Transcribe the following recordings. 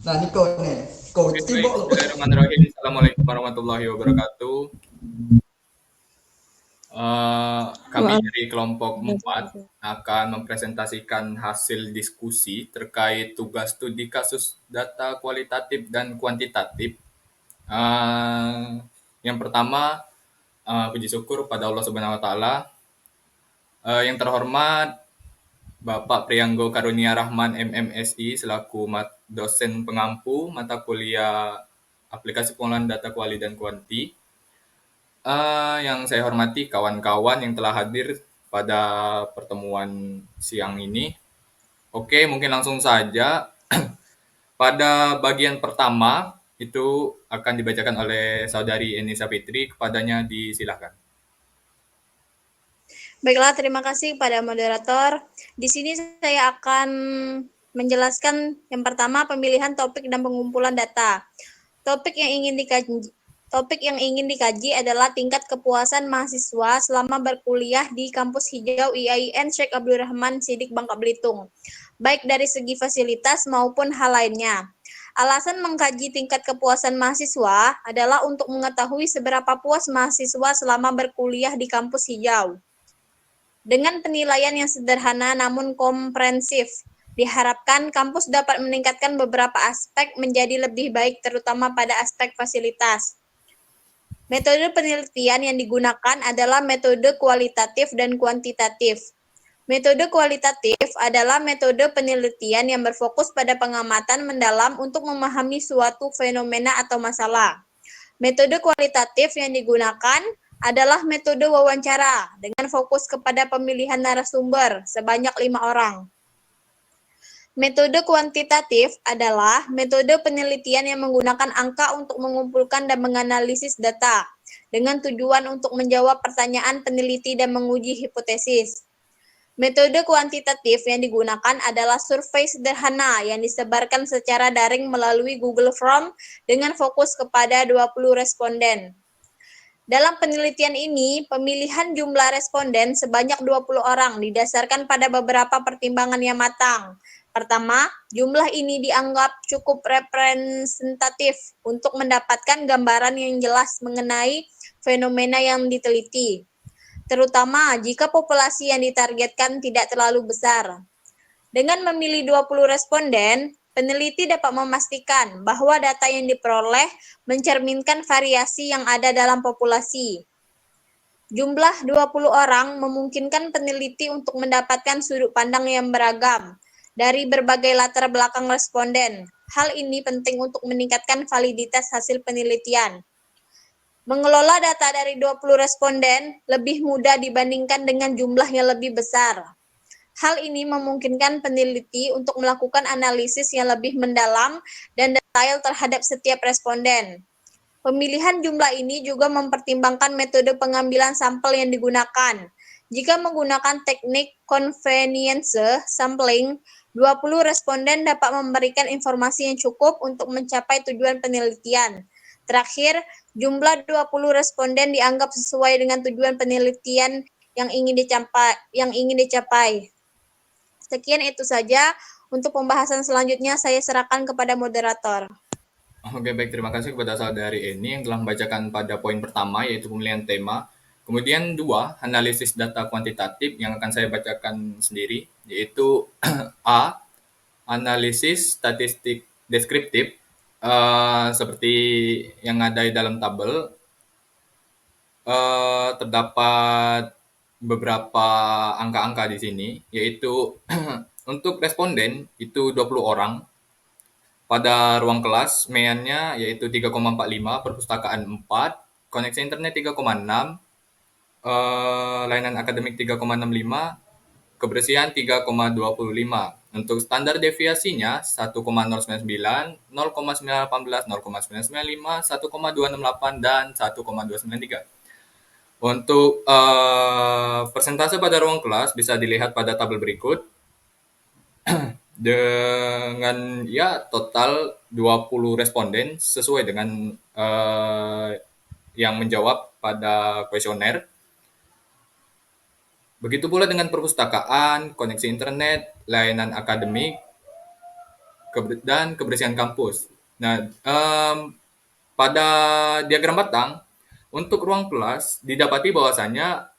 Nah, Niko nih, kau Oke, baik. tibok lo. Bismillahirrahmanirrahim. Assalamualaikum warahmatullahi wabarakatuh. Kami Waalaikumsalam. dari kelompok 4 akan mempresentasikan hasil diskusi terkait tugas studi kasus data kualitatif dan kuantitatif. Eh, yang pertama, puji syukur pada Allah Subhanahu wa taala. Yang terhormat Bapak Prianggo Karunia Rahman MMSI selaku dosen pengampu mata kuliah Aplikasi Pengolahan Data Kuali dan Kuanti. Yang saya hormati kawan-kawan yang telah hadir pada pertemuan siang ini. Oke, mungkin langsung saja. Pada bagian pertama itu akan dibacakan oleh saudari Enisa Fitri. Kepadanya disilakan. Baiklah, terima kasih pada moderator. Di sini saya akan menjelaskan yang pertama pemilihan topik dan pengumpulan data. Topik yang ingin dikaji adalah tingkat kepuasan mahasiswa selama berkuliah di Kampus Hijau IAIN Syekh Abdurrahman Siddiq Bangka Belitung, baik dari segi fasilitas maupun hal lainnya. Alasan mengkaji tingkat kepuasan mahasiswa adalah untuk mengetahui seberapa puas mahasiswa selama berkuliah di Kampus Hijau. Dengan penilaian yang sederhana namun komprehensif, diharapkan kampus dapat meningkatkan beberapa aspek menjadi lebih baik, terutama pada aspek fasilitas. Metode penelitian yang digunakan adalah metode kualitatif dan kuantitatif. Metode kualitatif adalah metode penelitian yang berfokus pada pengamatan mendalam untuk memahami suatu fenomena atau masalah. Metode kualitatif yang digunakan adalah metode wawancara dengan fokus kepada pemilihan narasumber sebanyak 5 orang. Metode kuantitatif adalah metode penelitian yang menggunakan angka untuk mengumpulkan dan menganalisis data dengan tujuan untuk menjawab pertanyaan peneliti dan menguji hipotesis. Metode kuantitatif yang digunakan adalah survei sederhana yang disebarkan secara daring melalui Google Form dengan fokus kepada 20 responden. Dalam penelitian ini, pemilihan jumlah responden sebanyak 20 orang didasarkan pada beberapa pertimbangan yang matang. Pertama, jumlah ini dianggap cukup representatif untuk mendapatkan gambaran yang jelas mengenai fenomena yang diteliti, terutama jika populasi yang ditargetkan tidak terlalu besar. Dengan memilih 20 responden, peneliti dapat memastikan bahwa data yang diperoleh mencerminkan variasi yang ada dalam populasi. Jumlah 20 orang memungkinkan peneliti untuk mendapatkan sudut pandang yang beragam dari berbagai latar belakang responden. Hal ini penting untuk meningkatkan validitas hasil penelitian. Mengelola data dari 20 responden lebih mudah dibandingkan dengan jumlah yang lebih besar. Hal ini memungkinkan peneliti untuk melakukan analisis yang lebih mendalam dan detail terhadap setiap responden. Pemilihan jumlah ini juga mempertimbangkan metode pengambilan sampel yang digunakan. Jika menggunakan teknik convenience sampling, 20 responden dapat memberikan informasi yang cukup untuk mencapai tujuan penelitian. Terakhir, jumlah 20 responden dianggap sesuai dengan tujuan penelitian yang ingin dicapai. Sekian itu saja. Untuk pembahasan selanjutnya saya serahkan kepada moderator. Oke, baik. Terima kasih kepada saudari Eni yang telah membacakan pada poin pertama, yaitu pemilihan tema. Kemudian 2, analisis data kuantitatif yang akan saya bacakan sendiri, yaitu A, analisis statistik deskriptif, seperti yang ada di dalam tabel. Terdapat beberapa angka-angka di sini, yaitu untuk responden itu 20 orang. Pada ruang kelas, MEAN-nya yaitu 3,45, perpustakaan 4, koneksi internet 3,6, layanan akademik 3,65, kebersihan 3,25. Untuk standar deviasinya 1,099, 0,918, 0,995, 1,268, dan 1,293. Untuk persentase pada ruang kelas bisa dilihat pada tabel berikut. Dengan total 20 responden sesuai dengan yang menjawab pada kuesioner. Begitu pula dengan perpustakaan, koneksi internet, layanan akademik, dan kebersihan kampus. Nah, pada diagram batang, untuk ruang kelas didapati bahwasanya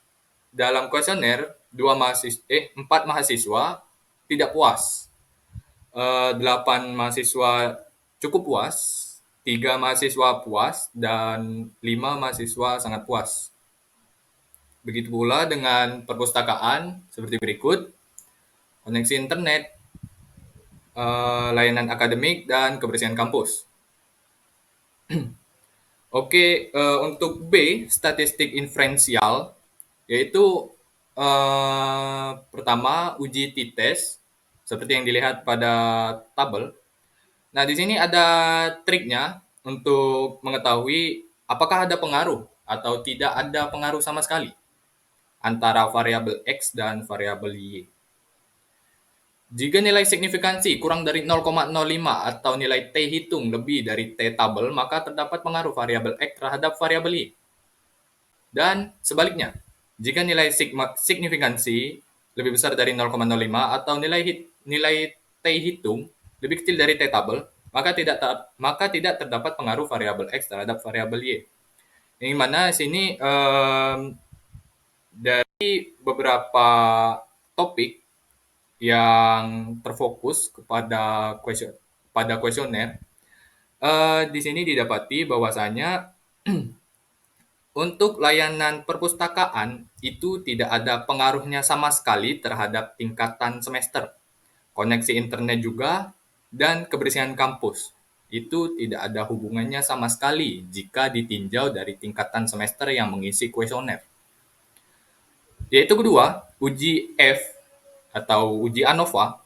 dalam kuesioner 4 mahasiswa tidak puas, 8 mahasiswa cukup puas, 3 mahasiswa puas, dan 5 mahasiswa sangat puas. Begitu pula dengan perpustakaan seperti berikut: koneksi internet, layanan akademik, dan kebersihan kampus. Oke, untuk B, statistik inferensial, yaitu pertama uji t-test, seperti yang dilihat pada tabel. Nah, di sini ada triknya untuk mengetahui apakah ada pengaruh atau tidak ada pengaruh sama sekali antara variabel X dan variabel Y. Jika nilai signifikansi kurang dari 0,05 atau nilai T hitung lebih dari T tabel, maka terdapat pengaruh variabel X terhadap variabel Y. Dan sebaliknya, jika nilai signifikansi lebih besar dari 0,05 atau nilai T hitung lebih kecil dari T tabel, maka tidak terdapat pengaruh variabel X terhadap variabel Y. Yang mana sini dari beberapa topik yang terfokus pada kuesioner, di sini didapati bahwasanya untuk layanan perpustakaan itu tidak ada pengaruhnya sama sekali terhadap tingkatan semester. Koneksi internet juga dan kebersihan kampus itu tidak ada hubungannya sama sekali jika ditinjau dari tingkatan semester yang mengisi kuesioner. Yaitu kedua, uji F atau uji ANOVA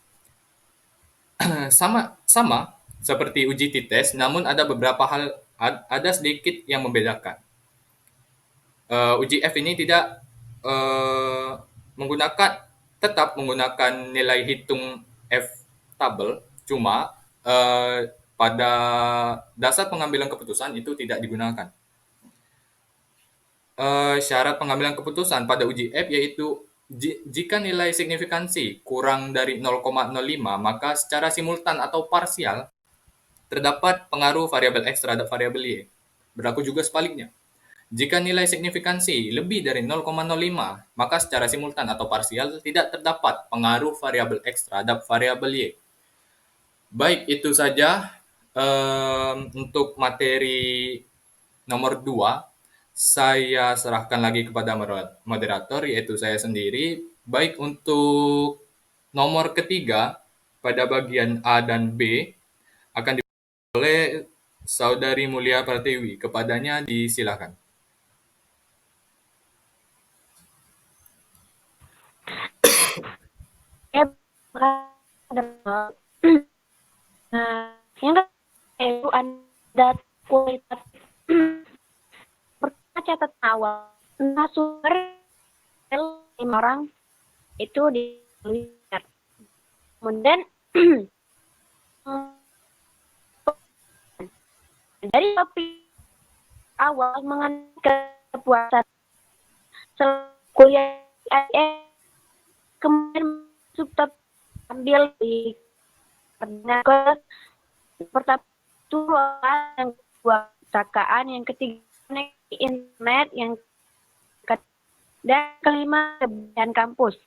sama seperti uji t-test, namun ada sedikit yang membedakan. Uji F ini tidak tetap menggunakan nilai hitung F tabel, cuma pada dasar pengambilan keputusan itu tidak digunakan. Syarat pengambilan keputusan pada uji F yaitu jika nilai signifikansi kurang dari 0,05, maka secara simultan atau parsial terdapat pengaruh variabel X terhadap variabel Y. Berlaku juga sebaliknya. Jika nilai signifikansi lebih dari 0,05, maka secara simultan atau parsial tidak terdapat pengaruh variabel X terhadap variabel Y. Baik, itu saja untuk materi nomor 2. Saya serahkan lagi kepada moderator, yaitu saya sendiri. Baik, untuk nomor ketiga, pada bagian A dan B, akan dibacakan oleh Saudari Mulia Pratiwi. Kepadanya disilakan. Yang itu ada kualitatif. Pertama catatan awal, narasumber 5 orang itu dilihat. Kemudian dari topik awal mengenai kepuasan kuliah kemudian subtopik ambil di ke pertama itu yang kedua perpustakaan, yang ketiga internet, yang dan kelima kebersihan kampus.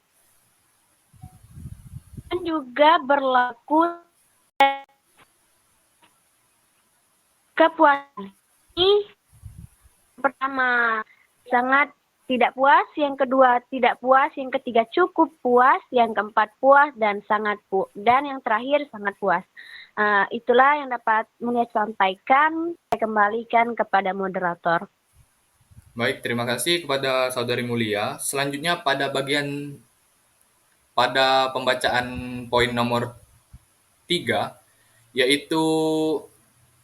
Dan juga berlaku kepuasan. Ini pertama sangat tidak puas, yang kedua tidak puas, yang ketiga cukup puas, yang keempat puas dan sangat puas, dan yang terakhir sangat puas. Itulah yang dapat Mulia sampaikan. Saya kembalikan kepada moderator. Baik, terima kasih kepada Saudari Mulia. Selanjutnya pada pembacaan poin nomor 3, yaitu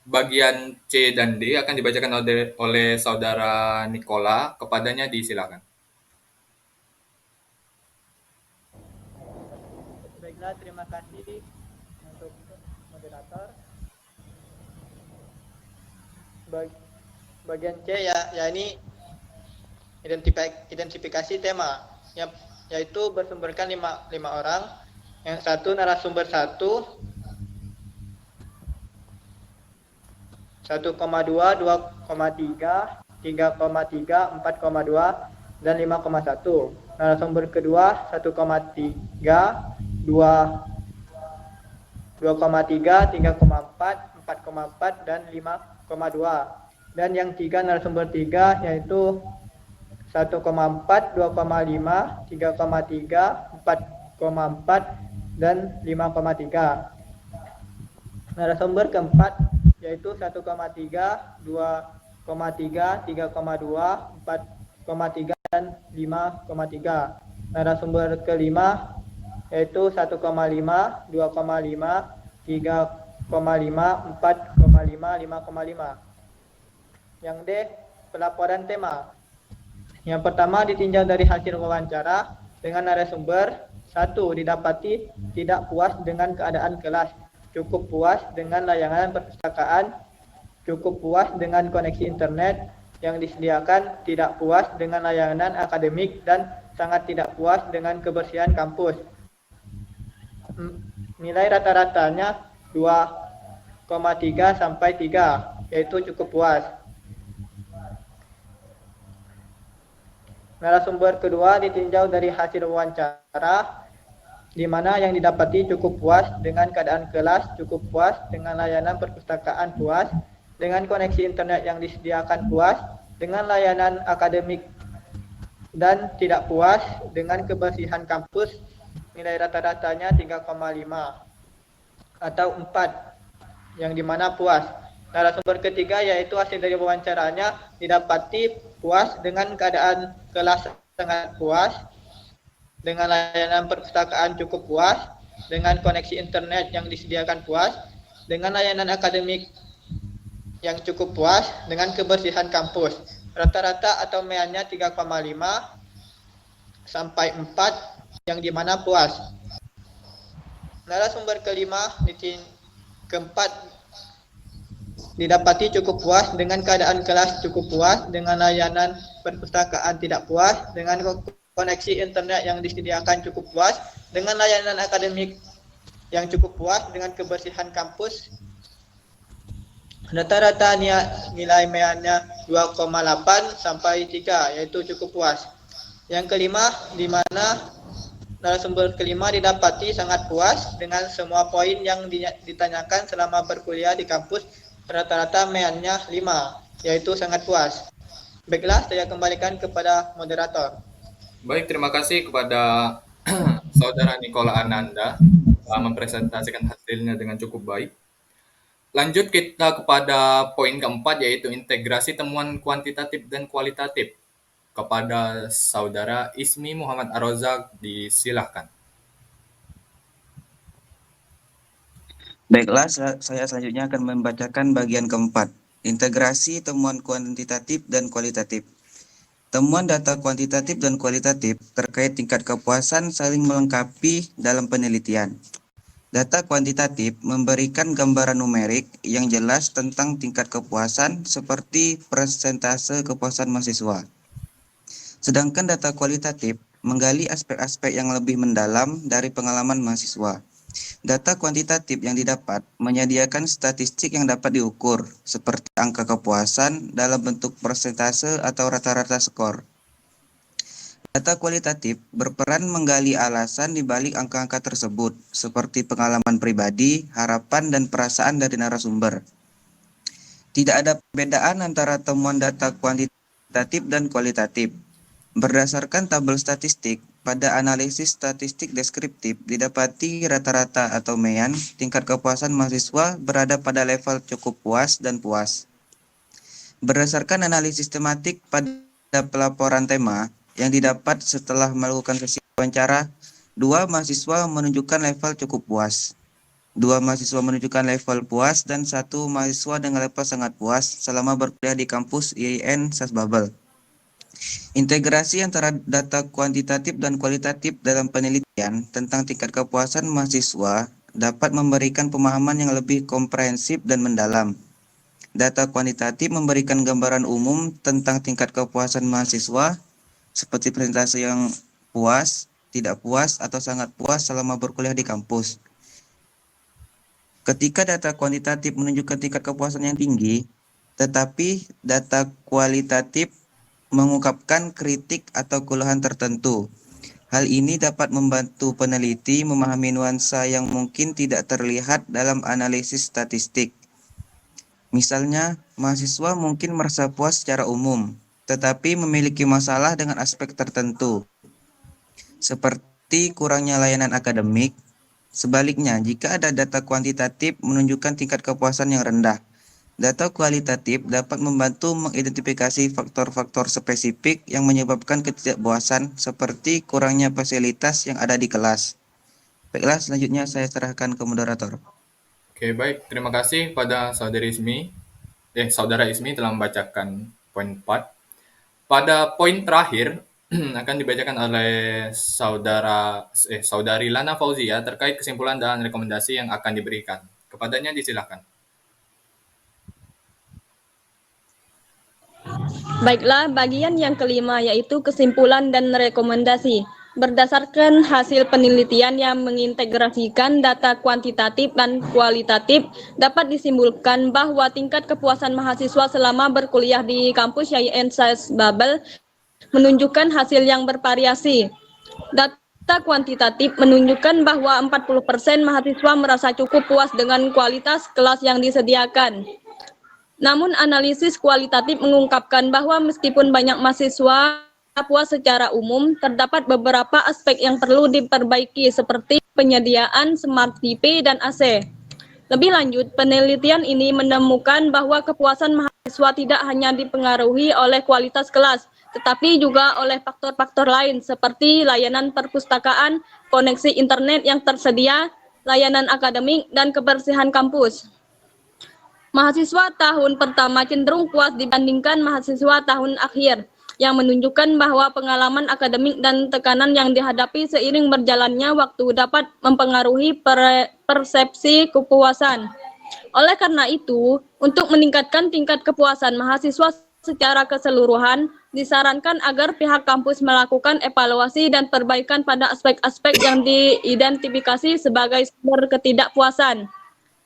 bagian C dan D akan dibacakan oleh Saudara Nikola. Kepadanya disilakan. Baiklah, terima kasih untuk moderator. Bagian C ya ini identifikasi tema, yaitu bersumberkan lima orang. Yang satu narasumber 1, 1,2, 2,3, 3,3, 4,2, dan 5,1. Narasumber kedua 1,3, 2,3, 3,4, 4,4, dan 5,2. Dan yang tiga, narasumber tiga, yaitu 1,4, 2,5, 3,3, 4,4, dan 5,3. Narasumber keempat yaitu 1,3, 2,3, 3,2, 4,3, dan 5,3. Narasumber kelima yaitu 1,5, 2,5, 3,5, 4,5, 5,5. Yang D, pelaporan tema. Yang pertama ditinjau dari hasil wawancara dengan narasumber. 1. Didapati tidak puas dengan keadaan kelas, cukup puas dengan layanan perpustakaan, cukup puas dengan koneksi internet yang disediakan, tidak puas dengan layanan akademik, dan sangat tidak puas dengan kebersihan kampus. Nilai rata-ratanya 2,3 sampai 3, yaitu cukup puas. Narasumber kedua ditinjau dari hasil wawancara, di mana yang didapati cukup puas dengan keadaan kelas, cukup puas dengan layanan perpustakaan, puas dengan koneksi internet yang disediakan, puas dengan layanan akademik, dan tidak puas dengan kebersihan kampus. Nilai rata-ratanya 3,5 atau 4, yang dimana puas. Narasumber ketiga yaitu hasil dari wawancaranya didapati puas dengan keadaan kelas, sangat puas dengan layanan perpustakaan, cukup puas dengan koneksi internet yang disediakan, puas dengan layanan akademik yang cukup puas dengan kebersihan kampus. Rata-rata atau meannya 3,5 sampai 4, yang dimana puas. Narasumber kelima keempat didapati cukup puas dengan keadaan kelas, cukup puas dengan layanan perpustakaan, tidak puas dengan koneksi internet yang disediakan, cukup puas dengan layanan akademik yang cukup puas dengan kebersihan kampus. Rata-rata nilai meannya 2,8 sampai 3, yaitu cukup puas. Yang kelima, di mana narasumber kelima didapati sangat puas dengan semua poin yang ditanyakan selama berkuliah di kampus. Rata-rata meannya 5, yaitu sangat puas. Baiklah, saya kembalikan kepada moderator. Baik, terima kasih kepada Saudara Nikola Ananda mempresentasikan hasilnya dengan cukup baik. Lanjut kita kepada poin keempat, yaitu integrasi temuan kuantitatif dan kualitatif. Kepada Saudara Ismi Muhammad Arozak, disilahkan. Baiklah, saya selanjutnya akan membacakan bagian keempat, integrasi temuan kuantitatif dan kualitatif. Temuan data kuantitatif dan kualitatif terkait tingkat kepuasan saling melengkapi dalam penelitian. Data kuantitatif memberikan gambaran numerik yang jelas tentang tingkat kepuasan seperti persentase kepuasan mahasiswa. Sedangkan data kualitatif menggali aspek-aspek yang lebih mendalam dari pengalaman mahasiswa. Data kuantitatif yang didapat menyediakan statistik yang dapat diukur, seperti angka kepuasan dalam bentuk persentase atau rata-rata skor. Data kualitatif berperan menggali alasan di balik angka-angka tersebut, seperti pengalaman pribadi, harapan, dan perasaan dari narasumber. Tidak ada perbedaan antara temuan data kuantitatif dan kualitatif. Berdasarkan tabel statistik, pada analisis statistik deskriptif didapati rata-rata atau mean tingkat kepuasan mahasiswa berada pada level cukup puas dan puas. Berdasarkan analisis tematik pada pelaporan tema yang didapat setelah melakukan sesi wawancara, 2 mahasiswa menunjukkan level cukup puas, 2 mahasiswa menunjukkan level puas, dan 1 mahasiswa dengan level sangat puas selama berkuliah di kampus IAIN Sasbabel. Integrasi antara data kuantitatif dan kualitatif dalam penelitian tentang tingkat kepuasan mahasiswa dapat memberikan pemahaman yang lebih komprehensif dan mendalam. Data kuantitatif memberikan gambaran umum tentang tingkat kepuasan mahasiswa, seperti persentase yang puas, tidak puas, atau sangat puas selama berkuliah di kampus. Ketika data kuantitatif menunjukkan tingkat kepuasan yang tinggi, tetapi data kualitatif mengungkapkan kritik atau keluhan tertentu. Hal ini dapat membantu peneliti memahami nuansa yang mungkin tidak terlihat dalam analisis statistik. Misalnya, mahasiswa mungkin merasa puas secara umum, tetapi memiliki masalah dengan aspek tertentu, seperti kurangnya layanan akademik. Sebaliknya, jika ada data kuantitatif menunjukkan tingkat kepuasan yang rendah, data kualitatif dapat membantu mengidentifikasi faktor-faktor spesifik yang menyebabkan ketidakpuasan, seperti kurangnya fasilitas yang ada di kelas. Baiklah, selanjutnya saya serahkan ke moderator. Oke, baik. Terima kasih pada Saudara Ismi telah membacakan poin 4. Pada poin terakhir akan dibacakan oleh Saudari Lana Fauzia terkait kesimpulan dan rekomendasi yang akan diberikan. Kepadanya disilakan. Baiklah, bagian yang kelima yaitu kesimpulan dan rekomendasi. Berdasarkan hasil penelitian yang mengintegrasikan data kuantitatif dan kualitatif, dapat disimpulkan bahwa tingkat kepuasan mahasiswa selama berkuliah di kampus YIN Science Babel menunjukkan hasil yang bervariasi. Data kuantitatif menunjukkan bahwa 40% mahasiswa merasa cukup puas dengan kualitas kelas yang disediakan. Namun analisis kualitatif mengungkapkan bahwa meskipun banyak mahasiswa puas secara umum, terdapat beberapa aspek yang perlu diperbaiki seperti penyediaan Smart TV dan AC. Lebih lanjut, penelitian ini menemukan bahwa kepuasan mahasiswa tidak hanya dipengaruhi oleh kualitas kelas, tetapi juga oleh faktor-faktor lain seperti layanan perpustakaan, koneksi internet yang tersedia, layanan akademik, dan kebersihan kampus. Mahasiswa tahun pertama cenderung puas dibandingkan mahasiswa tahun akhir, yang menunjukkan bahwa pengalaman akademik dan tekanan yang dihadapi seiring berjalannya waktu dapat mempengaruhi persepsi kepuasan. Oleh karena itu, untuk meningkatkan tingkat kepuasan mahasiswa secara keseluruhan, disarankan agar pihak kampus melakukan evaluasi dan perbaikan pada aspek-aspek yang diidentifikasi sebagai sumber ketidakpuasan.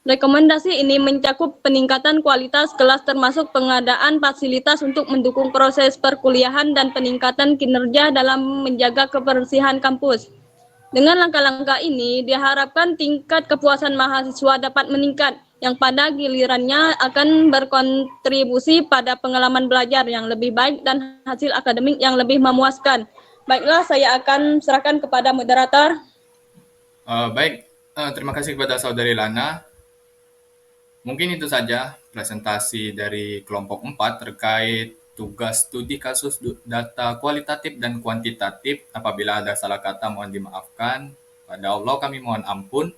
Rekomendasi ini mencakup peningkatan kualitas kelas termasuk pengadaan fasilitas untuk mendukung proses perkuliahan dan peningkatan kinerja dalam menjaga kebersihan kampus. Dengan langkah-langkah ini, diharapkan tingkat kepuasan mahasiswa dapat meningkat, yang pada gilirannya akan berkontribusi pada pengalaman belajar yang lebih baik dan hasil akademik yang lebih memuaskan. Baiklah, saya akan serahkan kepada moderator. Terima kasih kepada Saudari Lana. Mungkin itu saja presentasi dari kelompok 4 terkait tugas studi kasus data kualitatif dan kuantitatif. Apabila ada salah kata mohon dimaafkan. Pada Allah kami mohon ampun.